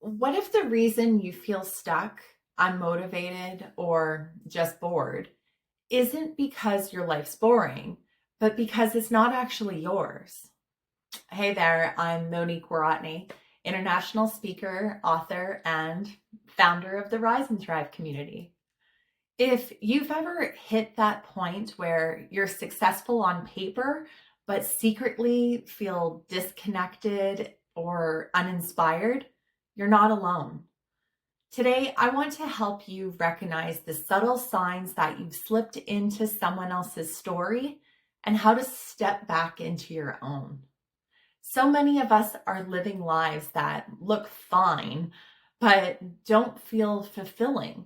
What if the reason you feel stuck, unmotivated, or just bored isn't because your life's boring, but because it's not actually yours? Hey there, I'm Monique Worotny, international speaker, author, and founder of the Rise and Thrive community. If you've ever hit that point where you're successful on paper, but secretly feel disconnected or uninspired, you're not alone. Today, I want to help you recognize the subtle signs that you've slipped into someone else's story and how to step back into your own. So many of us are living lives that look fine, but don't feel fulfilling.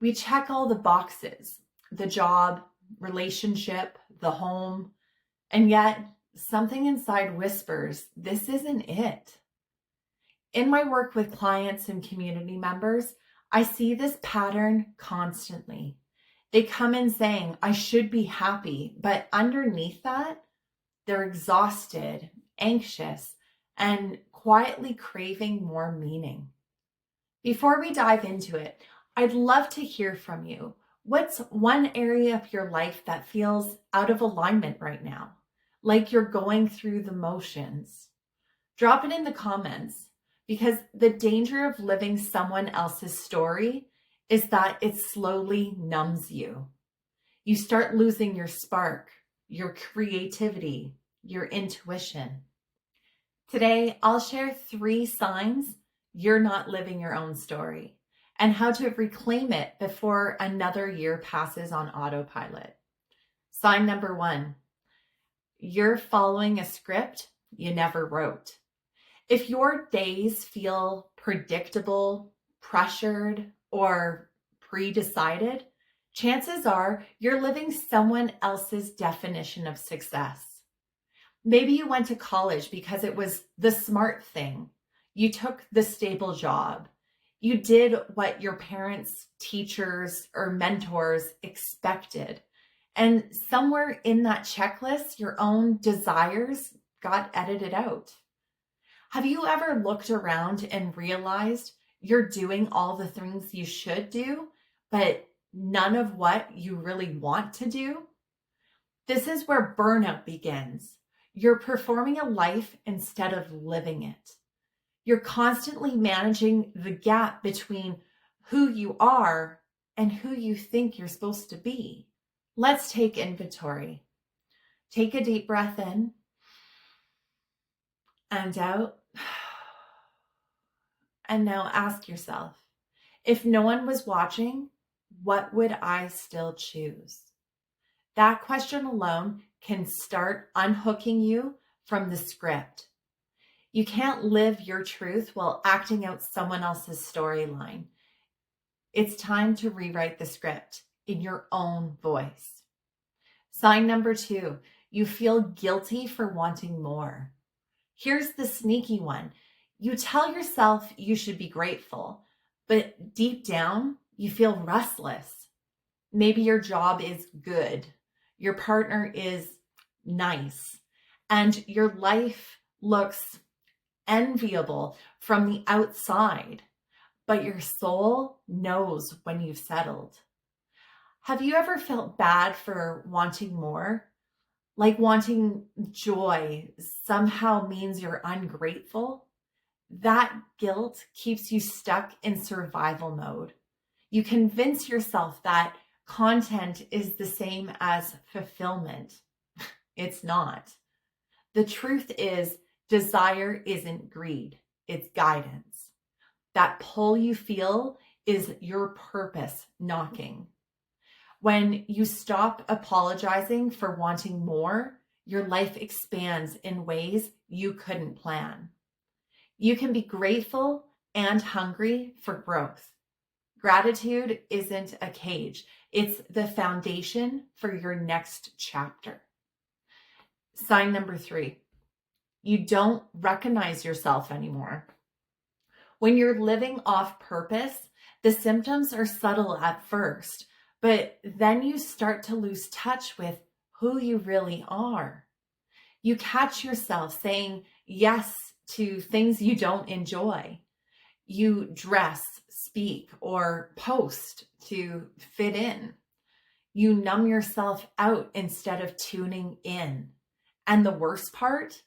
We check all the boxes, the job, relationship, the home, and yet something inside whispers, this isn't it. In my work with clients and community members, I see this pattern constantly. They come in saying, I should be happy, but underneath that, they're exhausted, anxious, and quietly craving more meaning. Before we dive into it, I'd love to hear from you. What's one area of your life that feels out of alignment right now? Like you're going through the motions? Drop it in the comments, because the danger of living someone else's story is that it slowly numbs you. You start losing your spark, your creativity, your intuition. Today, I'll share 3 signs you're not living your own story and how to reclaim it before another year passes on autopilot. Sign number 1, you're following a script you never wrote. If your days feel predictable, pressured, or pre-decided, chances are you're living someone else's definition of success. Maybe you went to college because it was the smart thing. You took the stable job. You did what your parents, teachers, or mentors expected. And somewhere in that checklist, your own desires got edited out. Have you ever looked around and realized you're doing all the things you should do, but none of what you really want to do? This is where burnout begins. You're performing a life instead of living it. You're constantly managing the gap between who you are and who you think you're supposed to be. Let's take inventory. Take a deep breath in and out. And now ask yourself, if no one was watching, what would I still choose? That question alone can start unhooking you from the script. You can't live your truth while acting out someone else's storyline. It's time to rewrite the script in your own voice. Sign number 2, you feel guilty for wanting more. Here's the sneaky one. You tell yourself you should be grateful, but deep down, you feel restless. Maybe your job is good, your partner is nice, and your life looks enviable from the outside, but your soul knows when you've settled. Have you ever felt bad for wanting more? Like wanting joy somehow means you're ungrateful? That guilt keeps you stuck in survival mode. You convince yourself that content is the same as fulfillment. It's not. The truth is, desire isn't greed, it's guidance. That pull you feel is your purpose knocking. When you stop apologizing for wanting more, your life expands in ways you couldn't plan. You can be grateful and hungry for growth. Gratitude isn't a cage. It's the foundation for your next chapter. Sign number 3, you don't recognize yourself anymore. When you're living off purpose, the symptoms are subtle at first, but then you start to lose touch with who you really are. You catch yourself saying yes to things you don't enjoy. You dress, speak, or post to fit in. You numb yourself out instead of tuning in. And the worst part,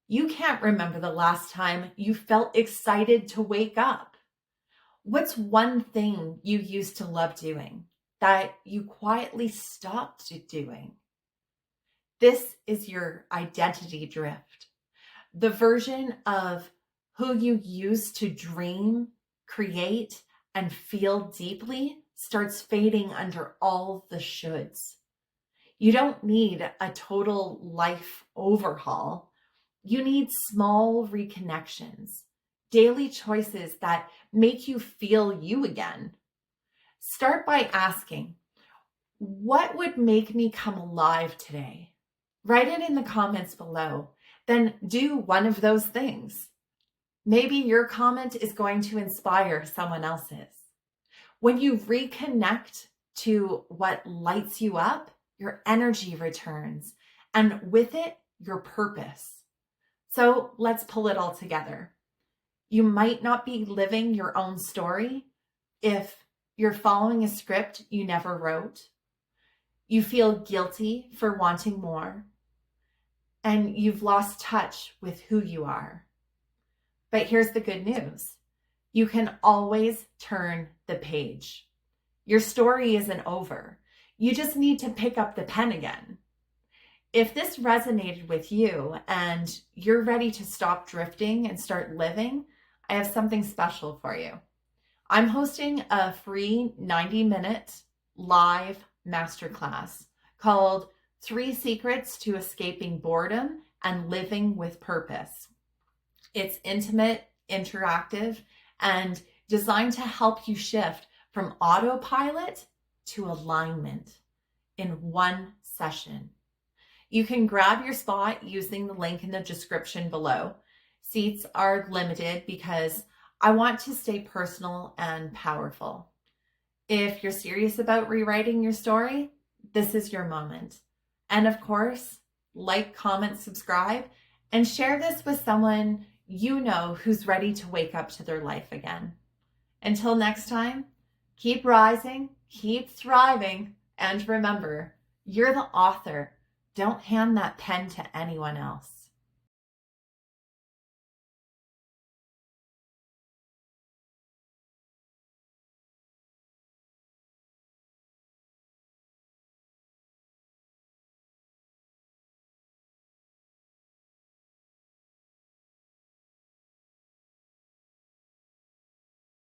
you can't remember the last time you felt excited to wake up. What's one thing you used to love doing that you quietly stopped doing? This is your identity drift. The version of who you used to dream, create, and feel deeply starts fading under all the shoulds. You don't need a total life overhaul. You need small reconnections, daily choices that make you feel you again. Start by asking, what would make me come alive today? Write it in the comments below. Then do one of those things. Maybe your comment is going to inspire someone else's. When you reconnect to what lights you up, your energy returns, and with it, your purpose. So let's pull it all together. You might not be living your own story if you're following a script you never wrote. You feel guilty for wanting more, and you've lost touch with who you are. But here's the good news. You can always turn the page. Your story isn't over. You just need to pick up the pen again. If this resonated with you and you're ready to stop drifting and start living, I have something special for you. I'm hosting a free 90-minute live masterclass called 3 Secrets to Escaping Boredom and Living with Purpose. It's intimate, interactive, and designed to help you shift from autopilot to alignment in one session. You can grab your spot using the link in the description below. Seats are limited because I want to stay personal and powerful. If you're serious about rewriting your story, this is your moment. And of course, like, comment, subscribe, and share this with someone you know who's ready to wake up to their life again. Until next time, keep rising, keep thriving, and remember, you're the author. Don't hand that pen to anyone else.